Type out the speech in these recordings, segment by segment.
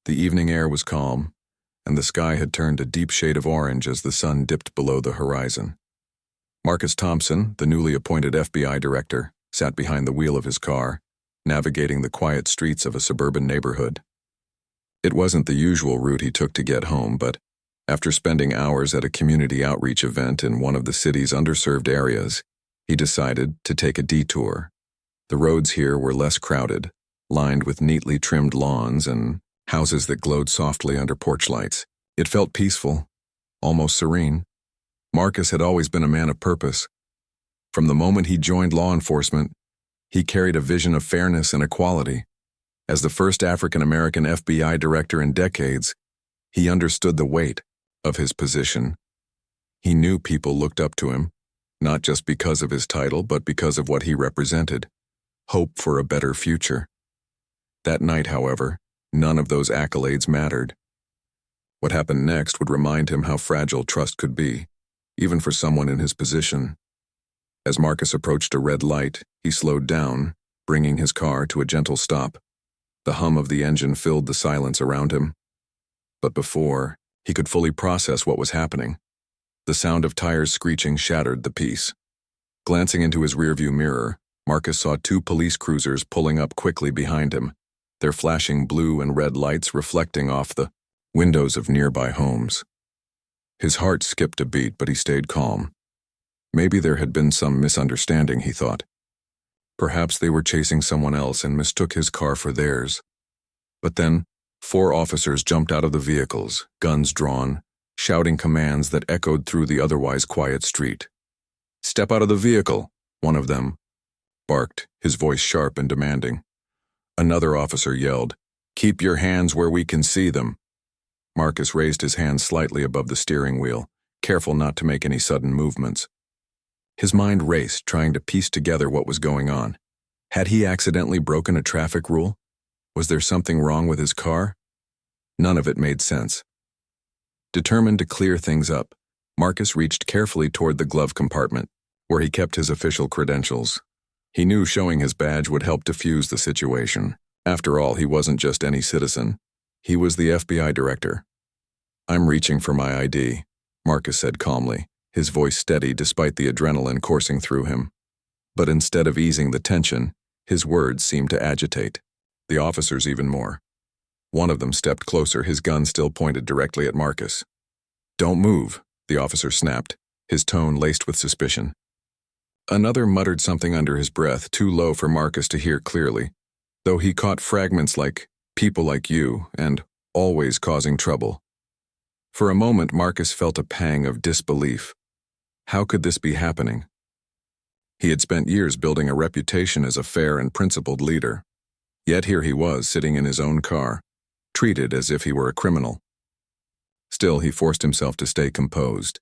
The evening air was calm, and the sky had turned a deep shade of orange as the sun dipped below the horizon. Marcus Thompson, the newly appointed FBI director, sat behind the wheel of his car, navigating the quiet streets of a suburban neighborhood. It wasn't the usual route he took to get home, but after spending hours at a community outreach event in one of the city's underserved areas, he decided to take a detour. The roads here were less crowded, lined with neatly trimmed lawns and houses that glowed softly under porch lights. It felt peaceful, almost serene. Marcus had always been a man of purpose. From the moment he joined law enforcement, he carried a vision of fairness and equality. As the first African-American FBI director in decades, he understood the weight of his position. He knew people looked up to him, not just because of his title, but because of what he represented: hope for a better future. That night, however, none of those accolades mattered. What happened next would remind him how fragile trust could be, even for someone in his position. As Marcus approached a red light, he slowed down, bringing his car to a gentle stop. The hum of the engine filled the silence around him. But before he could fully process what was happening, the sound of tires screeching shattered the peace. Glancing into his rearview mirror, Marcus saw two police cruisers pulling up quickly behind him, their flashing blue and red lights reflecting off the windows of nearby homes. His heart skipped a beat, but he stayed calm. Maybe there had been some misunderstanding, he thought. Perhaps they were chasing someone else and mistook his car for theirs. But then, 4 officers jumped out of the vehicles, guns drawn, shouting commands that echoed through the otherwise quiet street. "Step out of the vehicle," one of them barked, his voice sharp and demanding. Another officer yelled, "Keep your hands where we can see them." Marcus raised his hands slightly above the steering wheel, careful not to make any sudden movements. His mind raced, trying to piece together what was going on. Had he accidentally broken a traffic rule? Was there something wrong with his car? None of it made sense. Determined to clear things up, Marcus reached carefully toward the glove compartment, where he kept his official credentials. He knew showing his badge would help defuse the situation. After all, he wasn't just any citizen. He was the FBI director. "I'm reaching for my ID," Marcus said calmly, his voice steady despite the adrenaline coursing through him. But instead of easing the tension, his words seemed to agitate the officers even more. One of them stepped closer, his gun still pointed directly at Marcus. "Don't move," the officer snapped, his tone laced with suspicion. Another muttered something under his breath, too low for Marcus to hear clearly, though he caught fragments like "people like you" and "always causing trouble." For a moment, Marcus felt a pang of disbelief. How could this be happening? He had spent years building a reputation as a fair and principled leader. Yet here he was, sitting in his own car, treated as if he were a criminal. Still, he forced himself to stay composed.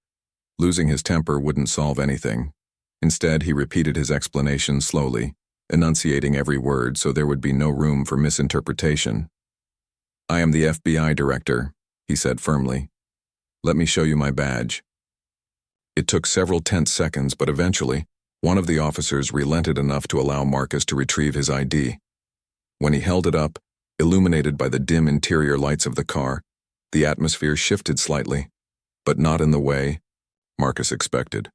Losing his temper wouldn't solve anything. Instead, he repeated his explanation slowly, enunciating every word so there would be no room for misinterpretation. "I am the FBI director," he said firmly. "Let me show you my badge." It took several tense seconds, but eventually, one of the officers relented enough to allow Marcus to retrieve his ID. When he held it up, illuminated by the dim interior lights of the car, the atmosphere shifted slightly, but not in the way Marcus expected.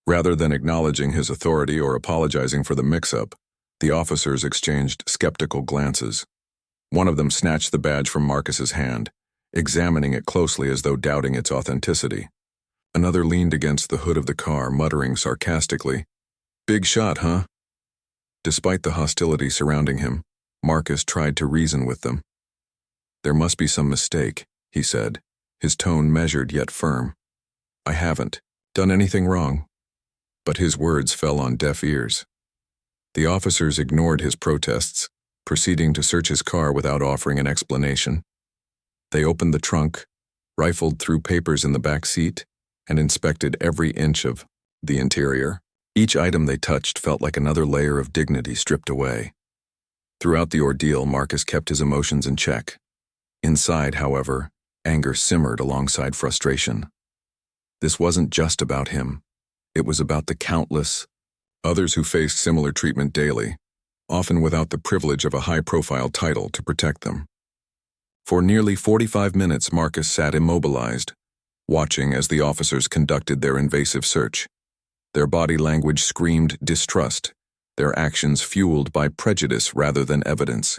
Rather than acknowledging his authority or apologizing for the mix-up, the officers exchanged skeptical glances. One of them snatched the badge from Marcus's hand, examining it closely as though doubting its authenticity. Another leaned against the hood of the car, muttering sarcastically, "Big shot, huh?" Despite the hostility surrounding him, Marcus tried to reason with them. "There must be some mistake," he said, his tone measured yet firm. "I haven't done anything wrong." But his words fell on deaf ears. The officers ignored his protests, proceeding to search his car without offering an explanation. They opened the trunk, rifled through papers in the back seat, and inspected every inch of the interior. Each item they touched felt like another layer of dignity stripped away. Throughout the ordeal, Marcus kept his emotions in check. Inside, however, anger simmered alongside frustration. This wasn't just about him. It was about the countless others who faced similar treatment daily, often without the privilege of a high-profile title to protect them. For nearly 45 minutes, Marcus sat immobilized, watching as the officers conducted their invasive search. Their body language screamed distrust, their actions fueled by prejudice rather than evidence.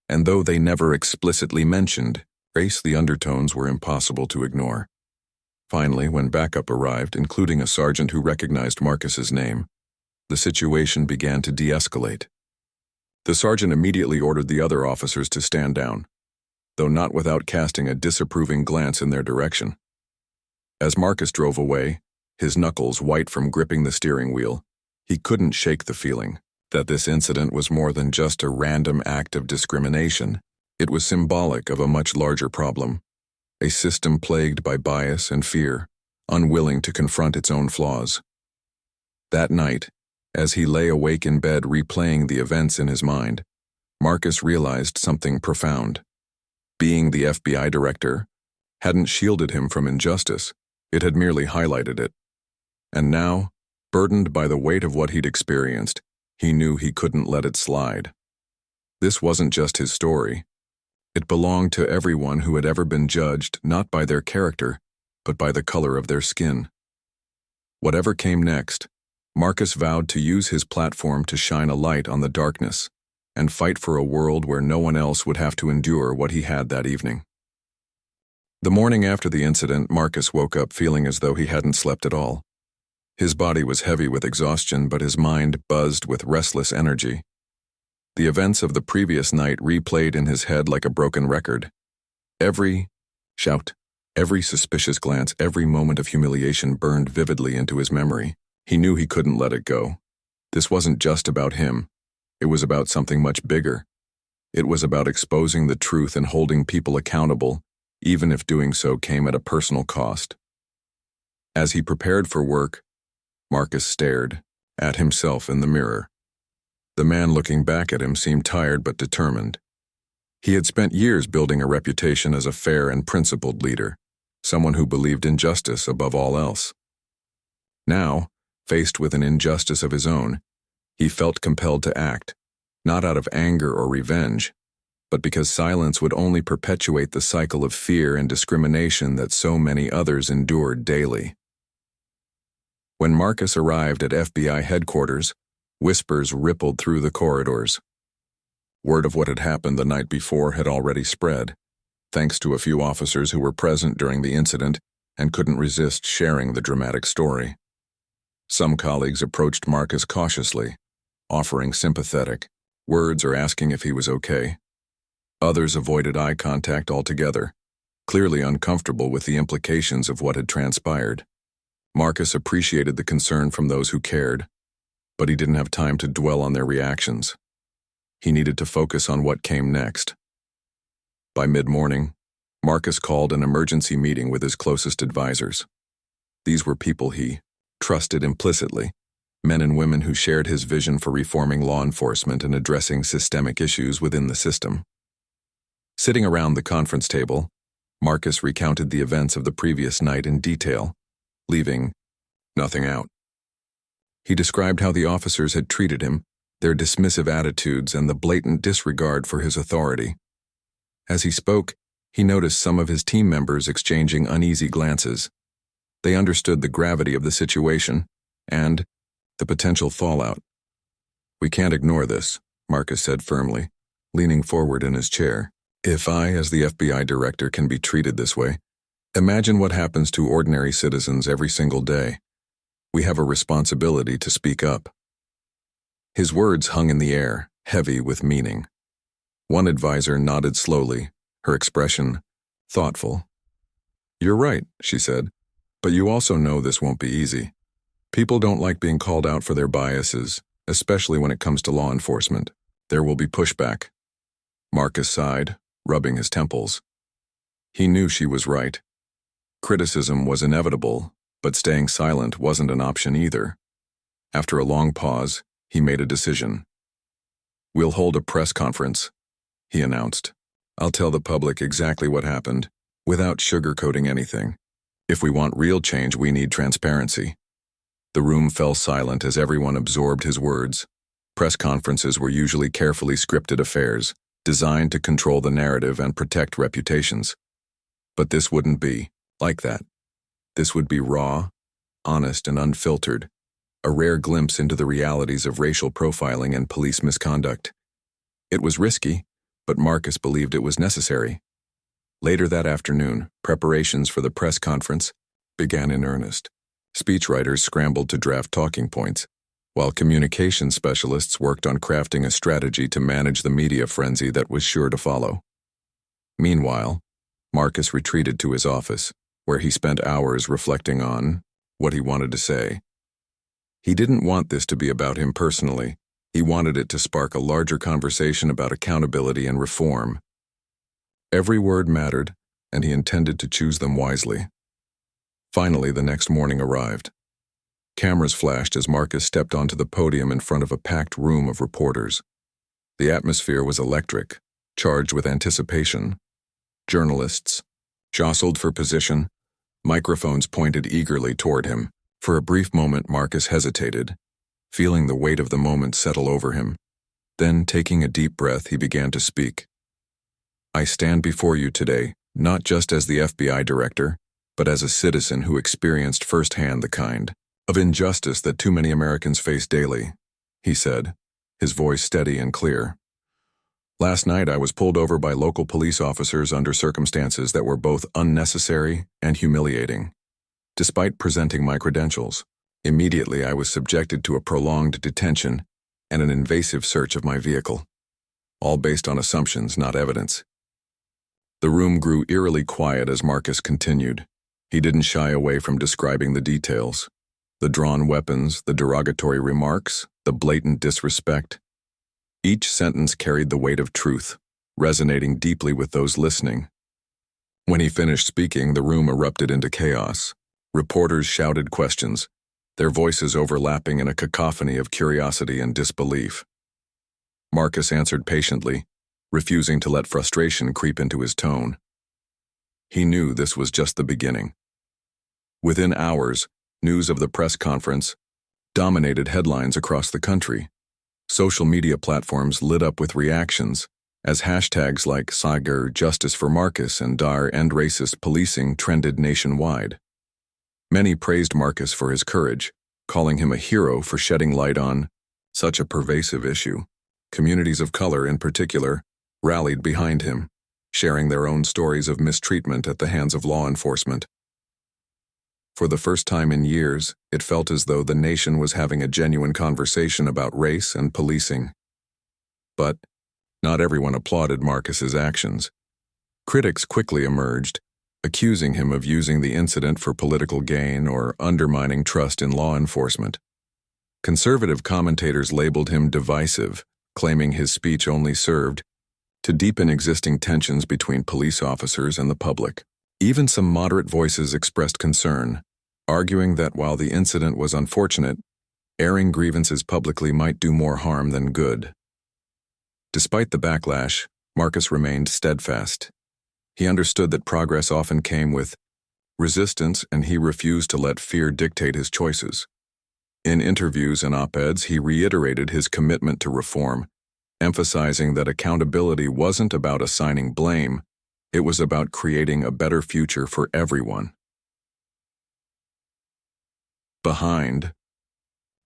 And though they never explicitly mentioned race, the undertones were impossible to ignore. Finally, when backup arrived, including a sergeant who recognized Marcus's name, the situation began to de-escalate. The sergeant immediately ordered the other officers to stand down, though not without casting a disapproving glance in their direction. As Marcus drove away, his knuckles white from gripping the steering wheel, he couldn't shake the feeling that this incident was more than just a random act of discrimination. It was symbolic of a much larger problem, a system plagued by bias and fear, unwilling to confront its own flaws. That night, as he lay awake in bed replaying the events in his mind, Marcus realized something profound. Being the FBI director hadn't shielded him from injustice, it had merely highlighted it. And now, burdened by the weight of what he'd experienced, he knew he couldn't let it slide. This wasn't just his story. It belonged to everyone who had ever been judged not by their character, but by the color of their skin. Whatever came next, Marcus vowed to use his platform to shine a light on the darkness and fight for a world where no one else would have to endure what he had that evening. The morning after the incident, Marcus woke up feeling as though he hadn't slept at all. His body was heavy with exhaustion, but his mind buzzed with restless energy. The events of the previous night replayed in his head like a broken record. Every shout, every suspicious glance, every moment of humiliation burned vividly into his memory. He knew he couldn't let it go. This wasn't just about him. It was about something much bigger. It was about exposing the truth and holding people accountable, even if doing so came at a personal cost. As he prepared for work, Marcus stared at himself in the mirror. The man looking back at him seemed tired but determined. He had spent years building a reputation as a fair and principled leader, someone who believed in justice above all else. Now, faced with an injustice of his own, he felt compelled to act, not out of anger or revenge, but because silence would only perpetuate the cycle of fear and discrimination that so many others endured daily. When Marcus arrived at FBI headquarters, whispers rippled through the corridors. Word of what had happened the night before had already spread, thanks to a few officers who were present during the incident and couldn't resist sharing the dramatic story. Some colleagues approached Marcus cautiously, offering sympathetic words or asking if he was okay. Others avoided eye contact altogether, clearly uncomfortable with the implications of what had transpired. Marcus appreciated the concern from those who cared, but he didn't have time to dwell on their reactions. He needed to focus on what came next. By mid-morning, Marcus called an emergency meeting with his closest advisors. These were people he trusted implicitly, men and women who shared his vision for reforming law enforcement and addressing systemic issues within the system. Sitting around the conference table, Marcus recounted the events of the previous night in detail, leaving nothing out. He described how the officers had treated him, their dismissive attitudes, and the blatant disregard for his authority. As he spoke, he noticed some of his team members exchanging uneasy glances. They understood the gravity of the situation and the potential fallout. "We can't ignore this," Marcus said firmly, leaning forward in his chair. "If I, as the FBI director, can be treated this way, imagine what happens to ordinary citizens every single day. We have a responsibility to speak up." His words hung in the air, heavy with meaning. One advisor nodded slowly, her expression thoughtful. "You're right," she said, "but you also know this won't be easy. People don't like being called out for their biases, especially when it comes to law enforcement. There will be pushback." Marcus sighed, rubbing his temples. He knew she was right. Criticism was inevitable, but staying silent wasn't an option either. After a long pause, he made a decision. "We'll hold a press conference," he announced. "I'll tell the public exactly what happened, without sugarcoating anything. If we want real change, we need transparency." The room fell silent as everyone absorbed his words. Press conferences were usually carefully scripted affairs, designed to control the narrative and protect reputations. But this wouldn't be like that. This would be raw, honest, and unfiltered, a rare glimpse into the realities of racial profiling and police misconduct. It was risky, but Marcus believed it was necessary. Later that afternoon, preparations for the press conference began in earnest. Speechwriters scrambled to draft talking points, while communications specialists worked on crafting a strategy to manage the media frenzy that was sure to follow. Meanwhile, Marcus retreated to his office, where he spent hours reflecting on what he wanted to say. He didn't want this to be about him personally. He wanted it to spark a larger conversation about accountability and reform. Every word mattered, and he intended to choose them wisely. Finally, the next morning arrived. Cameras flashed as Marcus stepped onto the podium in front of a packed room of reporters. The atmosphere was electric, charged with anticipation. Journalists jostled for position, microphones pointed eagerly toward him. For a brief moment, Marcus hesitated, feeling the weight of the moment settle over him. Then, taking a deep breath, he began to speak. "I stand before you today, not just as the FBI director, but as a citizen who experienced firsthand the kind of injustice that too many Americans face daily," he said, his voice steady and clear. "Last night I was pulled over by local police officers under circumstances that were both unnecessary and humiliating. Despite presenting my credentials, immediately I was subjected to a prolonged detention and an invasive search of my vehicle, all based on assumptions, not evidence." The room grew eerily quiet as Marcus continued. He didn't shy away from describing the details. The drawn weapons, the derogatory remarks, the blatant disrespect. Each sentence carried the weight of truth, resonating deeply with those listening. When he finished speaking, the room erupted into chaos. Reporters shouted questions, their voices overlapping in a cacophony of curiosity and disbelief. Marcus answered patiently, refusing to let frustration creep into his tone. He knew this was just the beginning. Within hours, news of the press conference dominated headlines across the country. Social media platforms lit up with reactions as hashtags like Sagar Justice for Marcus and Dar End Racist Policing trended nationwide. Many praised Marcus for his courage, calling him a hero for shedding light on such a pervasive issue. Communities of color, in particular, rallied behind him, sharing their own stories of mistreatment at the hands of law enforcement. For the first time in years, it felt as though the nation was having a genuine conversation about race and policing. But not everyone applauded Marcus's actions. Critics quickly emerged, accusing him of using the incident for political gain or undermining trust in law enforcement. Conservative commentators labeled him divisive, claiming his speech only served to deepen existing tensions between police officers and the public. Even some moderate voices expressed concern, arguing that while the incident was unfortunate, airing grievances publicly might do more harm than good. Despite the backlash, Marcus remained steadfast. He understood that progress often came with resistance, and he refused to let fear dictate his choices. In interviews and op-eds, he reiterated his commitment to reform, emphasizing that accountability wasn't about assigning blame, it was about creating a better future for everyone. Behind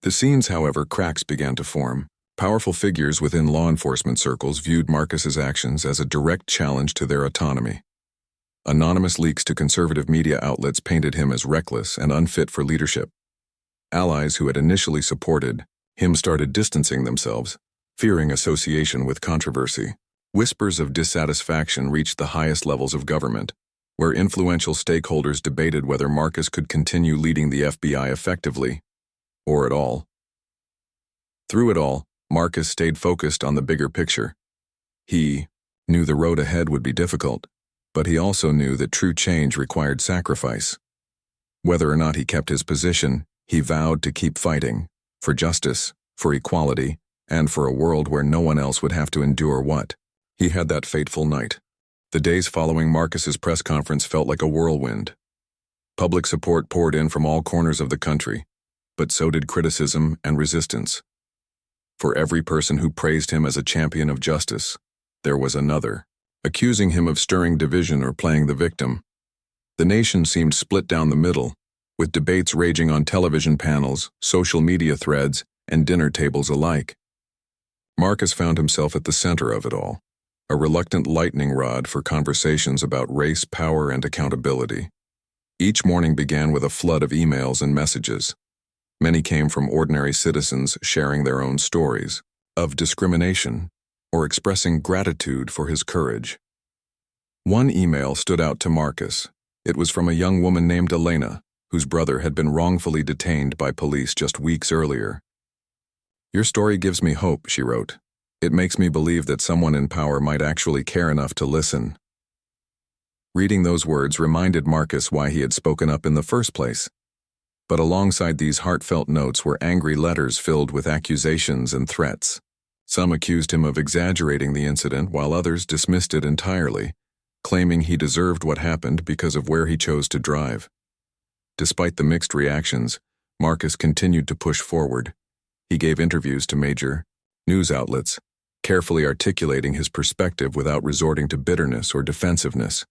the scenes, however, cracks began to form. Powerful figures within law enforcement circles viewed Marcus's actions as a direct challenge to their autonomy. Anonymous leaks to conservative media outlets painted him as reckless and unfit for leadership. Allies who had initially supported him started distancing themselves, fearing association with controversy. Whispers of dissatisfaction reached the highest levels of government, where influential stakeholders debated whether Marcus could continue leading the FBI effectively, or at all. Through it all, Marcus stayed focused on the bigger picture. He knew the road ahead would be difficult, but he also knew that true change required sacrifice. Whether or not he kept his position, he vowed to keep fighting, for justice, for equality, and for a world where no one else would have to endure what he had that fateful night. The days following Marcus's press conference felt like a whirlwind. Public support poured in from all corners of the country, but so did criticism and resistance. For every person who praised him as a champion of justice, There was another, accusing him of stirring division or playing the victim. The nation seemed split down the middle, with debates raging on television panels, social media threads, and dinner tables alike. Marcus found himself at the center of it all, a reluctant lightning rod for conversations about race, power, and accountability. Each morning began with a flood of emails and messages. Many came from ordinary citizens sharing their own stories of discrimination or expressing gratitude for his courage. One email stood out to Marcus. It was from a young woman named Elena, whose brother had been wrongfully detained by police just weeks earlier. "Your story gives me hope," she wrote. "It makes me believe that someone in power might actually care enough to listen." Reading those words reminded Marcus why he had spoken up in the first place. But alongside these heartfelt notes were angry letters filled with accusations and threats. Some accused him of exaggerating the incident, while others dismissed it entirely, claiming he deserved what happened because of where he chose to drive. Despite the mixed reactions, Marcus continued to push forward. He gave interviews to major news outlets, carefully articulating his perspective without resorting to bitterness or defensiveness.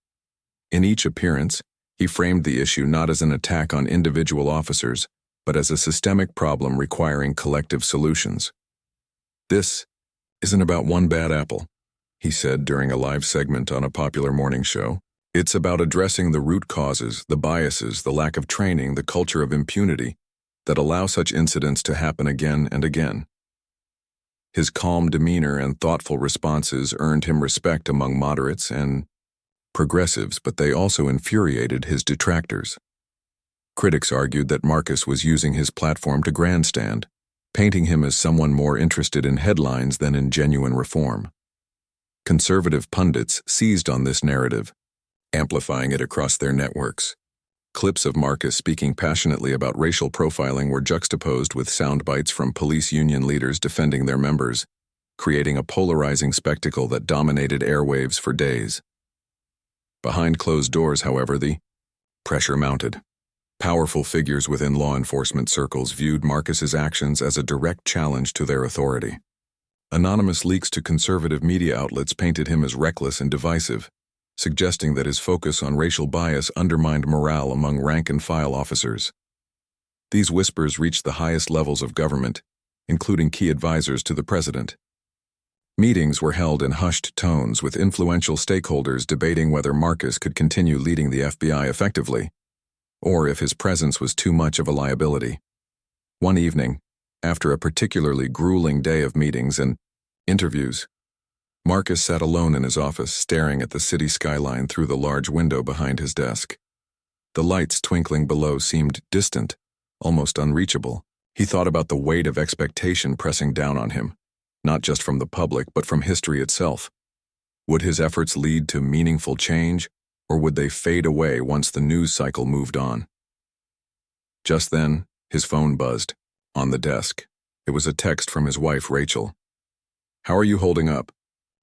In each appearance, he framed the issue not as an attack on individual officers, but as a systemic problem requiring collective solutions. "This isn't about one bad apple," he said during a live segment on a popular morning show. "It's about addressing the root causes, the biases, the lack of training, the culture of impunity that allow such incidents to happen again and again." His calm demeanor and thoughtful responses earned him respect among moderates and progressives, but they also infuriated his detractors. Critics argued that Marcus was using his platform to grandstand, painting him as someone more interested in headlines than in genuine reform. Conservative pundits seized on this narrative, amplifying it across their networks. Clips of Marcus speaking passionately about racial profiling were juxtaposed with sound bites from police union leaders defending their members, creating a polarizing spectacle that dominated airwaves for days. Behind closed doors, however, the pressure mounted. Powerful figures within law enforcement circles viewed Marcus's actions as a direct challenge to their authority. Anonymous leaks to conservative media outlets painted him as reckless and divisive, suggesting that his focus on racial bias undermined morale among rank-and-file officers. These whispers reached the highest levels of government, including key advisors to the president. Meetings were held in hushed tones, with influential stakeholders debating whether Marcus could continue leading the FBI effectively, or if his presence was too much of a liability. One evening, after a particularly grueling day of meetings and interviews, Marcus sat alone in his office, staring at the city skyline through the large window behind his desk. The lights twinkling below seemed distant, almost unreachable. He thought about the weight of expectation pressing down on him, not just from the public, but from history itself. Would his efforts lead to meaningful change, or would they fade away once the news cycle moved on? Just then, his phone buzzed. On the desk, it was a text from his wife, Rachel. "How are you holding up?"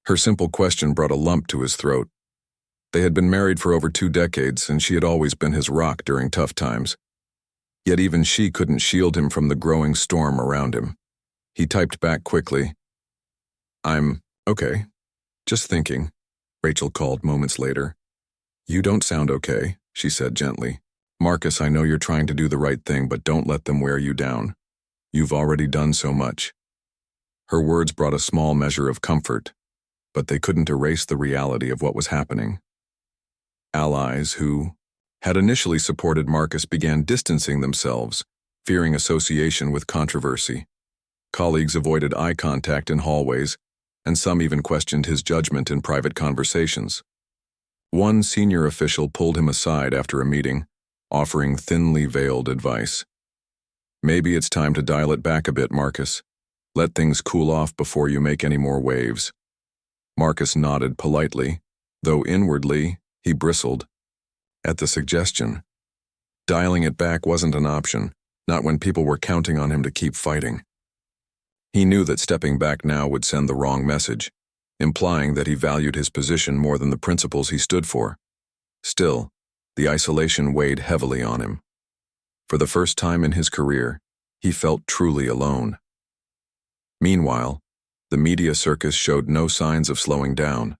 Her simple question brought a lump to his throat. They had been married for over 2 decades, and she had always been his rock during tough times. Yet even she couldn't shield him from the growing storm around him. He typed back quickly. "I'm okay. Just thinking," Rachel called moments later. "You don't sound okay," she said gently. "Marcus, I know you're trying to do the right thing, but don't let them wear you down. You've already done so much." Her words brought a small measure of comfort, but they couldn't erase the reality of what was happening. Allies who had initially supported Marcus began distancing themselves, fearing association with controversy. Colleagues avoided eye contact in hallways, and some even questioned his judgment in private conversations. One senior official pulled him aside after a meeting, offering thinly veiled advice. "Maybe it's time to dial it back a bit, Marcus. Let things cool off before you make any more waves." Marcus nodded politely, though inwardly he bristled at the suggestion. Dialing it back wasn't an option, not when people were counting on him to keep fighting. He knew that stepping back now would send the wrong message, implying that he valued his position more than the principles he stood for. Still, the isolation weighed heavily on him. For the first time in his career, he felt truly alone. Meanwhile, The media circus showed no signs of slowing down.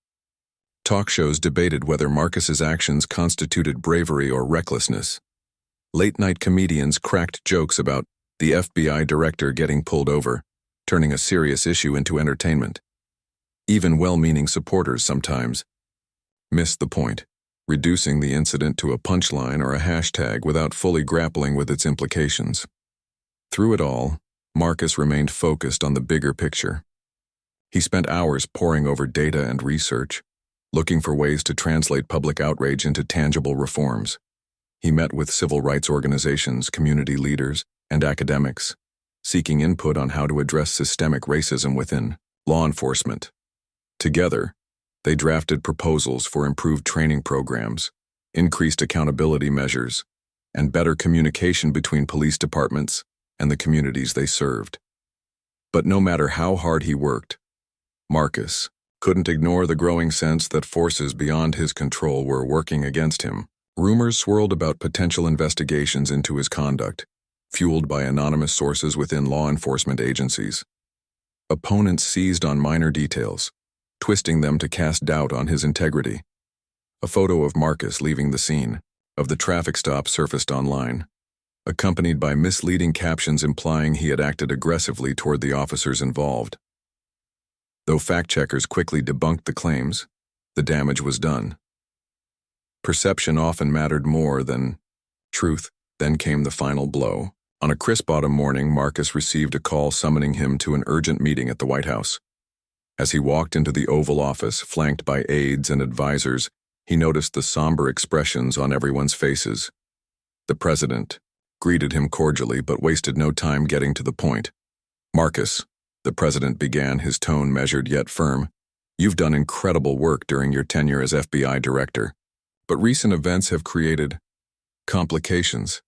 Talk shows debated whether Marcus's actions constituted bravery or recklessness. Late-night comedians cracked jokes about the FBI director getting pulled over, turning a serious issue into entertainment. Even well-meaning supporters sometimes missed the point, reducing the incident to a punchline or a hashtag without fully grappling with its implications. Through it all, Marcus remained focused on the bigger picture. He spent hours poring over data and research, looking for ways to translate public outrage into tangible reforms. He met with civil rights organizations, community leaders, and academics, seeking input on how to address systemic racism within law enforcement. Together, they drafted proposals for improved training programs, increased accountability measures, and better communication between police departments and the communities they served. But no matter how hard he worked, Marcus couldn't ignore the growing sense that forces beyond his control were working against him. Rumors swirled about potential investigations into his conduct, fueled by anonymous sources within law enforcement agencies. Opponents seized on minor details, twisting them to cast doubt on his integrity. A photo of Marcus leaving the scene of the traffic stop surfaced online, accompanied by misleading captions implying he had acted aggressively toward the officers involved. Though fact-checkers quickly debunked the claims, the damage was done. Perception often mattered more than truth. Then came the final blow. On a crisp autumn morning, Marcus received a call summoning him to an urgent meeting at the White House. As he walked into the Oval Office, flanked by aides and advisors, he noticed the somber expressions on everyone's faces. The president greeted him cordially but wasted no time getting to the point. "Marcus," the president began, his tone measured yet firm, "you've done incredible work during your tenure as FBI director, but recent events have created complications.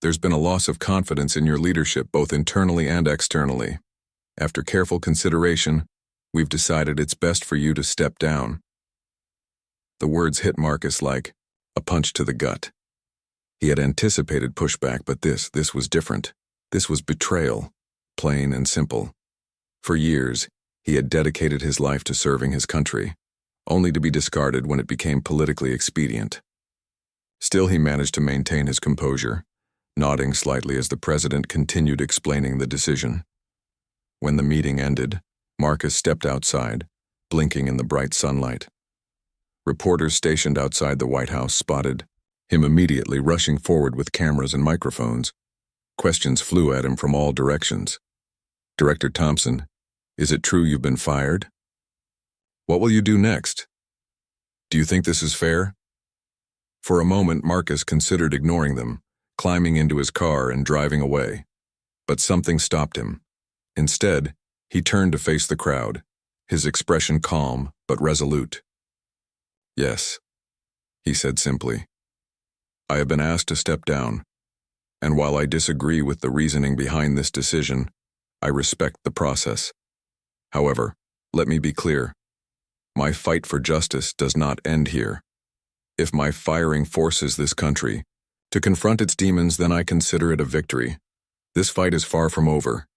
There's been a loss of confidence in your leadership both internally and externally. After careful consideration, we've decided it's best for you to step down." The words hit Marcus like a punch to the gut. He had anticipated pushback, but this was different. This was betrayal, plain and simple. For years, he had dedicated his life to serving his country, only to be discarded when it became politically expedient. Still, he managed to maintain his composure, nodding slightly as the president continued explaining the decision. When the meeting ended, Marcus stepped outside, blinking in the bright sunlight. Reporters stationed outside the White House spotted him immediately rushing forward with cameras and microphones. Questions flew at him from all directions. "Director Thompson, is it true you've been fired? What will you do next? Do you think this is fair?" For a moment, Marcus considered ignoring them, climbing into his car and driving away. But something stopped him. Instead, he turned to face the crowd, his expression calm but resolute. "Yes," he said simply. "I have been asked to step down, and while I disagree with the reasoning behind this decision, I respect the process. However, let me be clear. My fight for justice does not end here. If my firing forces this country to confront its demons, then I consider it a victory. This fight is far from over."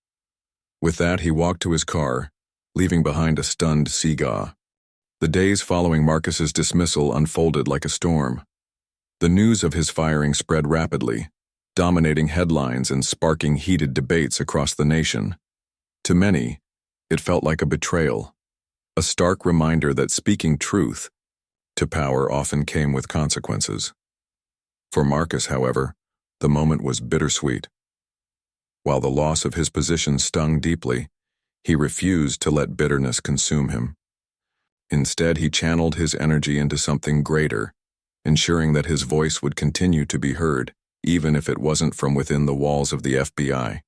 With that, he walked to his car, leaving behind a stunned Seaga. The days following Marcus's dismissal unfolded like a storm. The news of his firing spread rapidly, dominating headlines and sparking heated debates across the nation. To many, it felt like a betrayal, a stark reminder that speaking truth to power often came with consequences. For Marcus, however, the moment was bittersweet. While the loss of his position stung deeply, he refused to let bitterness consume him. Instead, he channeled his energy into something greater, ensuring that his voice would continue to be heard, even if it wasn't from within the walls of the FBI.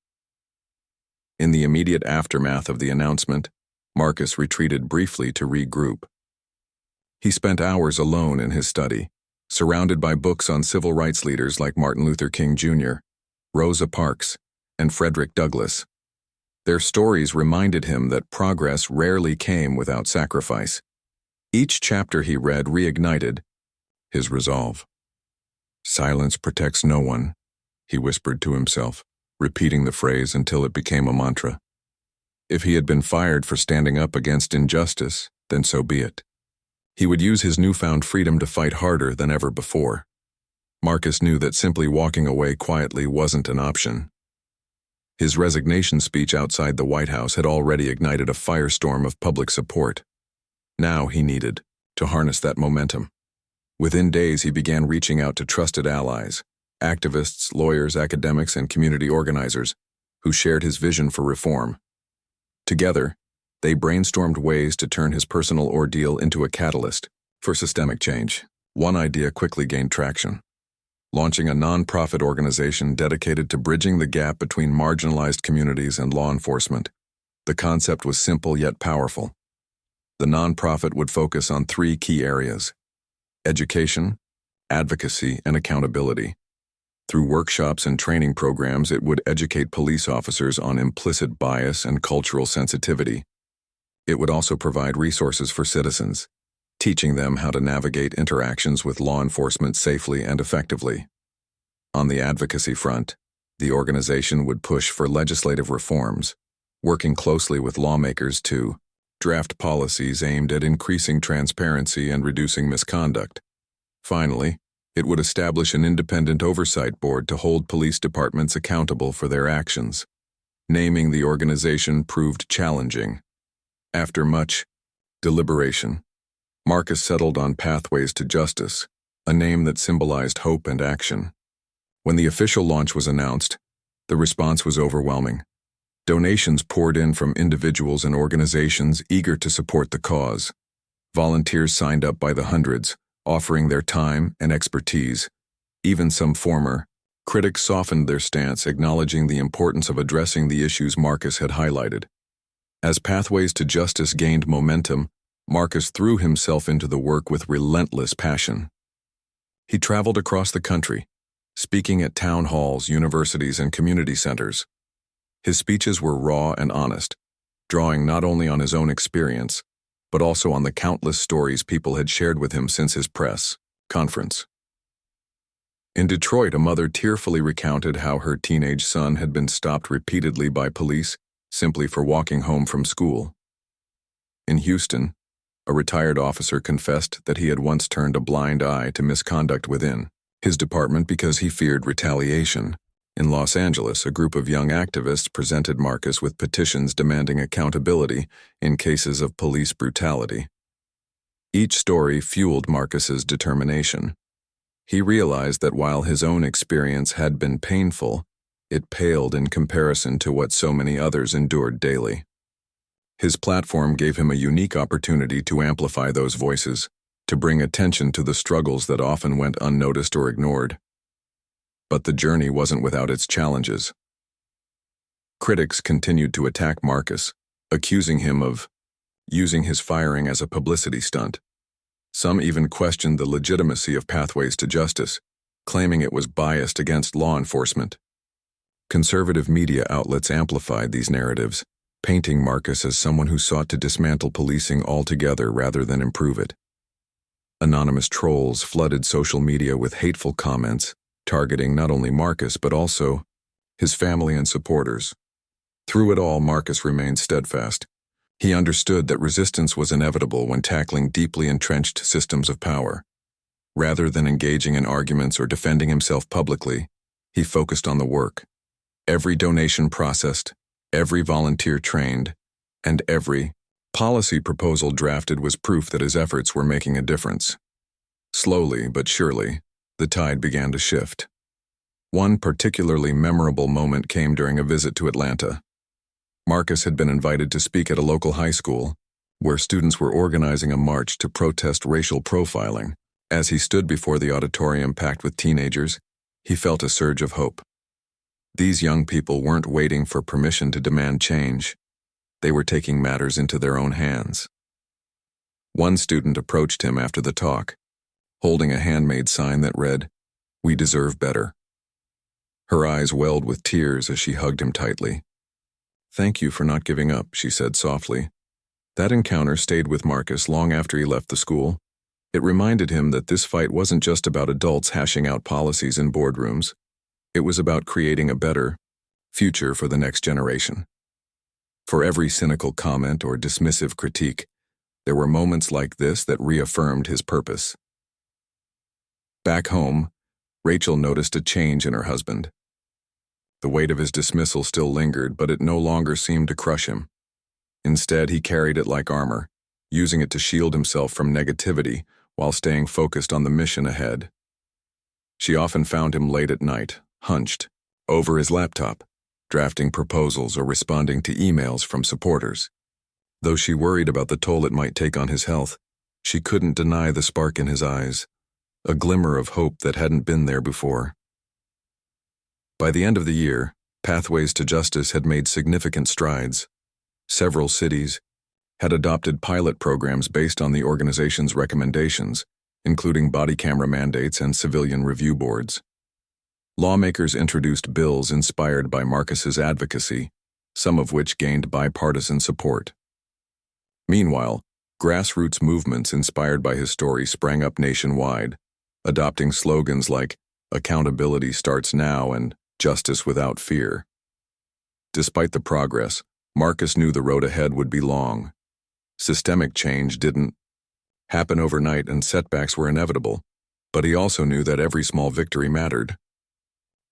In the immediate aftermath of the announcement, Marcus retreated briefly to regroup. He spent hours alone in his study, surrounded by books on civil rights leaders like Martin Luther King Jr., Rosa Parks, and Frederick Douglass. Their stories reminded him that progress rarely came without sacrifice. Each chapter he read reignited his resolve. "Silence protects no one," he whispered to himself, repeating the phrase until it became a mantra. If he had been fired for standing up against injustice, then so be it. He would use his newfound freedom to fight harder than ever before. Marcus knew that simply walking away quietly wasn't an option. His resignation speech outside the White House had already ignited a firestorm of public support. Now he needed to harness that momentum. Within days, he began reaching out to trusted allies, activists, lawyers, academics, and community organizers who shared his vision for reform. Together, they brainstormed ways to turn his personal ordeal into a catalyst for systemic change. One idea quickly gained traction: launching a non-profit organization dedicated to bridging the gap between marginalized communities and law enforcement. The concept was simple yet powerful. The nonprofit would focus on 3 key areas: education, advocacy, and accountability. Through workshops and training programs, it would educate police officers on implicit bias and cultural sensitivity. It would also provide resources for citizens, teaching them how to navigate interactions with law enforcement safely and effectively. On the advocacy front, the organization would push for legislative reforms, working closely with lawmakers to draft policies aimed at increasing transparency and reducing misconduct. Finally, it would establish an independent oversight board to hold police departments accountable for their actions. Naming the organization proved challenging. After much deliberation, Marcus settled on Pathways to Justice, a name that symbolized hope and action. When the official launch was announced, the response was overwhelming. Donations poured in from individuals and organizations eager to support the cause. Volunteers signed up by the hundreds, offering their time and expertise. Even some former critics softened their stance, acknowledging the importance of addressing the issues Marcus had highlighted. As Pathways to Justice gained momentum, Marcus threw himself into the work with relentless passion. He traveled across the country, speaking at town halls, universities, and community centers. His speeches were raw and honest, drawing not only on his own experience, but also on the countless stories people had shared with him since his press conference. In Detroit, a mother tearfully recounted how her teenage son had been stopped repeatedly by police simply for walking home from school. In Houston, a retired officer confessed that he had once turned a blind eye to misconduct within his department because he feared retaliation. In Los Angeles, a group of young activists presented Marcus with petitions demanding accountability in cases of police brutality. Each story fueled Marcus's determination. He realized that while his own experience had been painful, it paled in comparison to what so many others endured daily. His platform gave him a unique opportunity to amplify those voices, to bring attention to the struggles that often went unnoticed or ignored. But the journey wasn't without its challenges. Critics continued to attack Marcus, accusing him of using his firing as a publicity stunt. Some even questioned the legitimacy of Pathways to Justice, claiming it was biased against law enforcement. Conservative media outlets amplified these narratives, painting Marcus as someone who sought to dismantle policing altogether rather than improve it. Anonymous trolls flooded social media with hateful comments, targeting not only Marcus but also his family and supporters. Through it all, Marcus remained steadfast. He understood that resistance was inevitable when tackling deeply entrenched systems of power. Rather than engaging in arguments or defending himself publicly, he focused on the work. Every donation processed, every volunteer trained, and every policy proposal drafted was proof that his efforts were making a difference. Slowly but surely, the tide began to shift. One particularly memorable moment came during a visit to Atlanta. Marcus had been invited to speak at a local high school, where students were organizing a march to protest racial profiling. As he stood before the auditorium packed with teenagers, he felt a surge of hope. These young people weren't waiting for permission to demand change. They were taking matters into their own hands. One student approached him after the talk, holding a handmade sign that read, "We deserve better." Her eyes welled with tears as she hugged him tightly. "Thank you for not giving up," she said softly. That encounter stayed with Marcus long after he left the school. It reminded him that this fight wasn't just about adults hashing out policies in boardrooms. It was about creating a better future for the next generation. For every cynical comment or dismissive critique, there were moments like this that reaffirmed his purpose. Back home, Rachel noticed a change in her husband. The weight of his dismissal still lingered, but it no longer seemed to crush him. Instead, he carried it like armor, using it to shield himself from negativity while staying focused on the mission ahead. She often found him late at night, hunched, over his laptop, drafting proposals or responding to emails from supporters. Though she worried about the toll it might take on his health, she couldn't deny the spark in his eyes, a glimmer of hope that hadn't been there before. By the end of the year, Pathways to Justice had made significant strides. Several cities had adopted pilot programs based on the organization's recommendations, including body camera mandates and civilian review boards. Lawmakers introduced bills inspired by Marcus's advocacy, some of which gained bipartisan support. Meanwhile, grassroots movements inspired by his story sprang up nationwide, adopting slogans like "Accountability starts now" and "Justice without fear." Despite the progress, Marcus knew the road ahead would be long. Systemic change didn't happen overnight and setbacks were inevitable, but he also knew that every small victory mattered.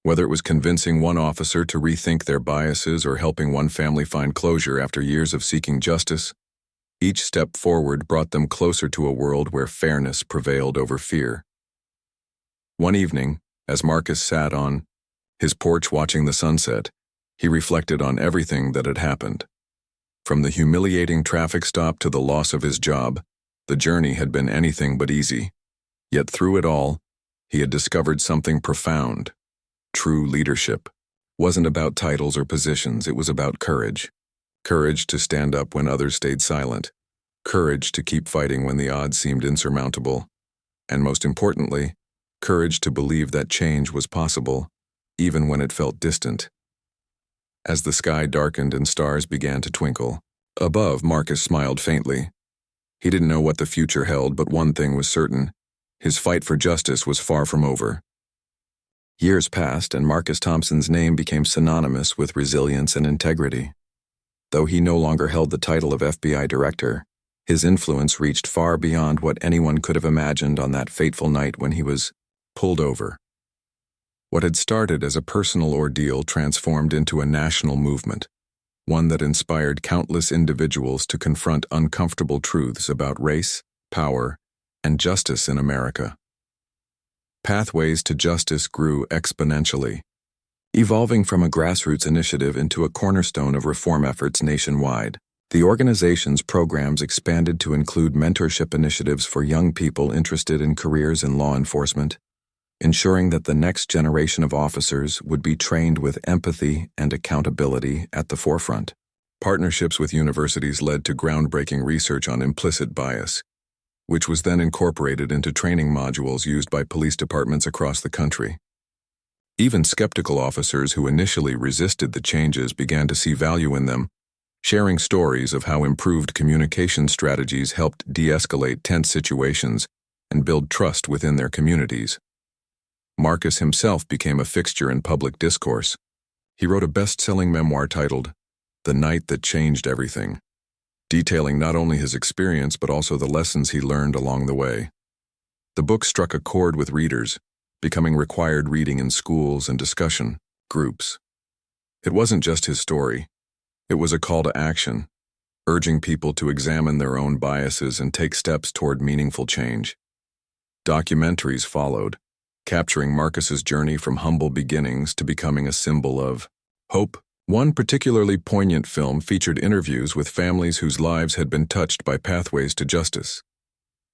Whether it was convincing one officer to rethink their biases or helping one family find closure after years of seeking justice, each step forward brought them closer to a world where fairness prevailed over fear. One evening, as Marcus sat on his porch watching the sunset, he reflected on everything that had happened. From the humiliating traffic stop to the loss of his job, the journey had been anything but easy. Yet through it all, he had discovered something profound. True leadership wasn't about titles or positions, it was about courage. Courage to stand up when others stayed silent. Courage to keep fighting when the odds seemed insurmountable. And most importantly, courage to believe that change was possible, even when it felt distant. As the sky darkened and stars began to twinkle, above, Marcus smiled faintly. He didn't know what the future held, but one thing was certain: his fight for justice was far from over. Years passed, and Marcus Thompson's name became synonymous with resilience and integrity. Though he no longer held the title of FBI director, his influence reached far beyond what anyone could have imagined on that fateful night when he was pulled over. What had started as a personal ordeal transformed into a national movement, one that inspired countless individuals to confront uncomfortable truths about race, power, and justice in America. Pathways to Justice grew exponentially, evolving from a grassroots initiative into a cornerstone of reform efforts nationwide. The organization's programs expanded to include mentorship initiatives for young people interested in careers in law enforcement, ensuring that the next generation of officers would be trained with empathy and accountability at the forefront. Partnerships with universities led to groundbreaking research on implicit bias, which was then incorporated into training modules used by police departments across the country. Even skeptical officers who initially resisted the changes began to see value in them, sharing stories of how improved communication strategies helped de-escalate tense situations and build trust within their communities. Marcus himself became a fixture in public discourse. He wrote a best-selling memoir titled "The Night That Changed Everything," detailing not only his experience but also the lessons he learned along the way. The book struck a chord with readers, becoming required reading in schools and discussion groups. It wasn't just his story. It was a call to action, urging people to examine their own biases and take steps toward meaningful change. Documentaries followed, capturing Marcus's journey from humble beginnings to becoming a symbol of hope. One particularly poignant film featured interviews with families whose lives had been touched by Pathways to Justice.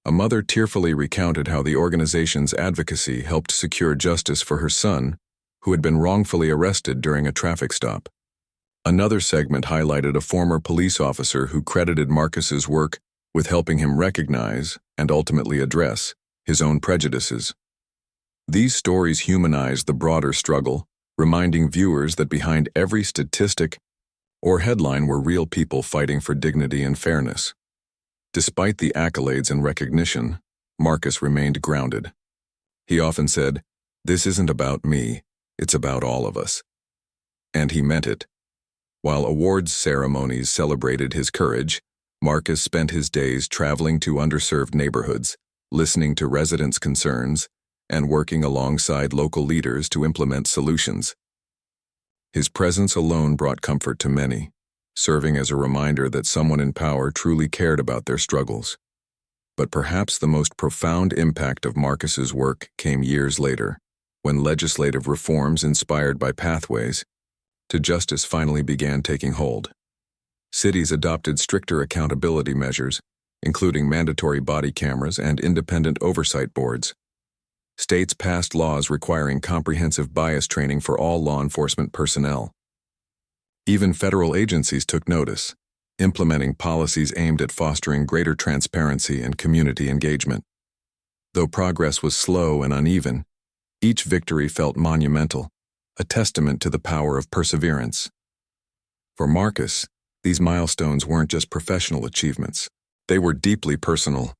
A mother tearfully recounted how the organization's advocacy helped secure justice for her son, who had been wrongfully arrested during a traffic stop. Another segment highlighted a former police officer who credited Marcus's work with helping him recognize, and ultimately address, his own prejudices. These stories humanized the broader struggle, reminding viewers that behind every statistic or headline were real people fighting for dignity and fairness. Despite the accolades and recognition, Marcus remained grounded. He often said, "This isn't about me, it's about all of us." And he meant it. While awards ceremonies celebrated his courage, Marcus spent his days traveling to underserved neighborhoods, listening to residents' concerns, and working alongside local leaders to implement solutions. His presence alone brought comfort to many, serving as a reminder that someone in power truly cared about their struggles. But perhaps the most profound impact of Marcus's work came years later, when legislative reforms inspired by pathways to justice finally began taking hold. Cities adopted stricter accountability measures, including mandatory body cameras and independent oversight boards. States passed laws requiring comprehensive bias training for all law enforcement personnel. Even federal agencies took notice, implementing policies aimed at fostering greater transparency and community engagement. Though progress was slow and uneven, each victory felt monumental, a testament to the power of perseverance. For Marcus, these milestones weren't just professional achievements. They were deeply personal.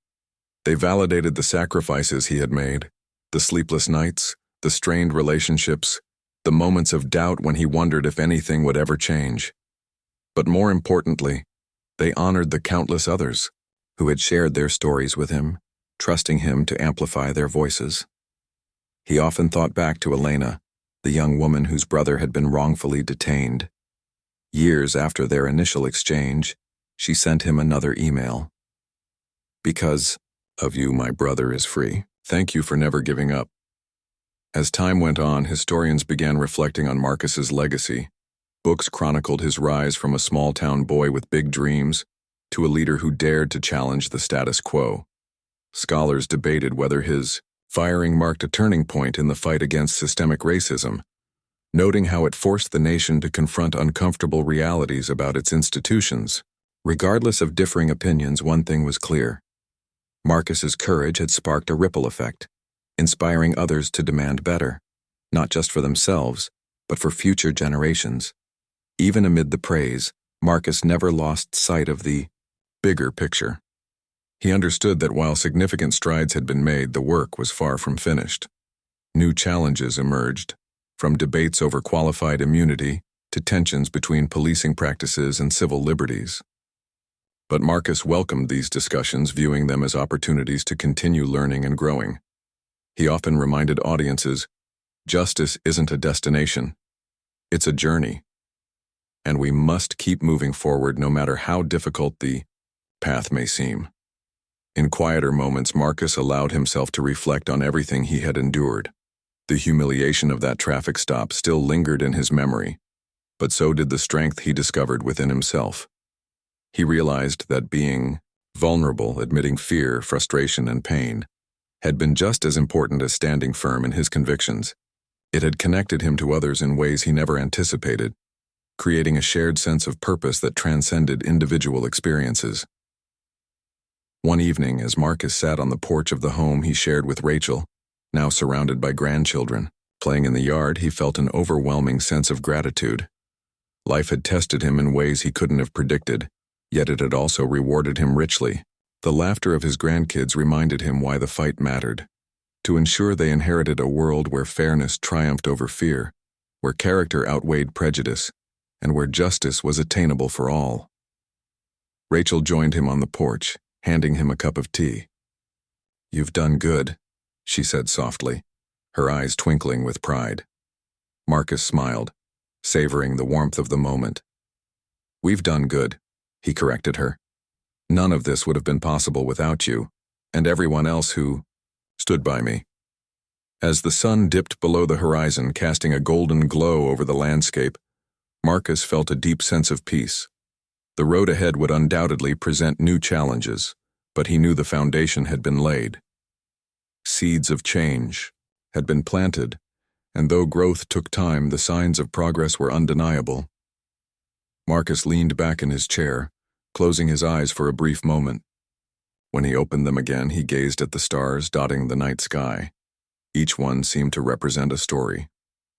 They validated the sacrifices he had made, the sleepless nights, the strained relationships, the moments of doubt when he wondered if anything would ever change. But more importantly, they honored the countless others who had shared their stories with him, trusting him to amplify their voices. He often thought back to Elena, the young woman whose brother had been wrongfully detained. Years after their initial exchange, she sent him another email. "Because of you, my brother is free. Thank you for never giving up." As time went on, historians began reflecting on Marcus's legacy. Books chronicled his rise from a small-town boy with big dreams to a leader who dared to challenge the status quo. Scholars debated whether his firing marked a turning point in the fight against systemic racism, noting how it forced the nation to confront uncomfortable realities about its institutions. Regardless of differing opinions, one thing was clear. Marcus's courage had sparked a ripple effect, inspiring others to demand better, not just for themselves, but for future generations. Even amid the praise, Marcus never lost sight of the bigger picture. He understood that while significant strides had been made, the work was far from finished. New challenges emerged, from debates over qualified immunity to tensions between policing practices and civil liberties. But Marcus welcomed these discussions, viewing them as opportunities to continue learning and growing. He often reminded audiences, justice isn't a destination, it's a journey. And we must keep moving forward no matter how difficult the path may seem. In quieter moments, Marcus allowed himself to reflect on everything he had endured. The humiliation of that traffic stop still lingered in his memory, but so did the strength he discovered within himself. He realized that being vulnerable, admitting fear, frustration, and pain, had been just as important as standing firm in his convictions. It had connected him to others in ways he never anticipated, creating a shared sense of purpose that transcended individual experiences. One evening, as Marcus sat on the porch of the home he shared with Rachel, now surrounded by grandchildren, playing in the yard, he felt an overwhelming sense of gratitude. Life had tested him in ways he couldn't have predicted, yet it had also rewarded him richly. The laughter of his grandkids reminded him why the fight mattered, to ensure they inherited a world where fairness triumphed over fear, where character outweighed prejudice, and where justice was attainable for all. Rachel joined him on the porch, handing him a cup of tea. "You've done good," she said softly, her eyes twinkling with pride. Marcus smiled, savoring the warmth of the moment. "We've done good," he corrected her. "None of this would have been possible without you, and everyone else who stood by me." As the sun dipped below the horizon, casting a golden glow over the landscape, Marcus felt a deep sense of peace. The road ahead would undoubtedly present new challenges, but he knew the foundation had been laid. Seeds of change had been planted, and though growth took time, the signs of progress were undeniable. Marcus leaned back in his chair, closing his eyes for a brief moment. When he opened them again, he gazed at the stars dotting the night sky. Each one seemed to represent a story,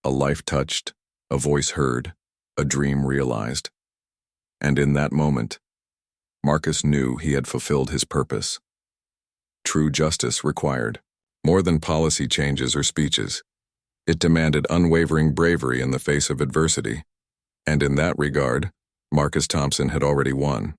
a life touched, a voice heard, a dream realized. And in that moment, Marcus knew he had fulfilled his purpose. True justice required more than policy changes or speeches. It demanded unwavering bravery in the face of adversity. And in that regard, Marcus Thompson had already won.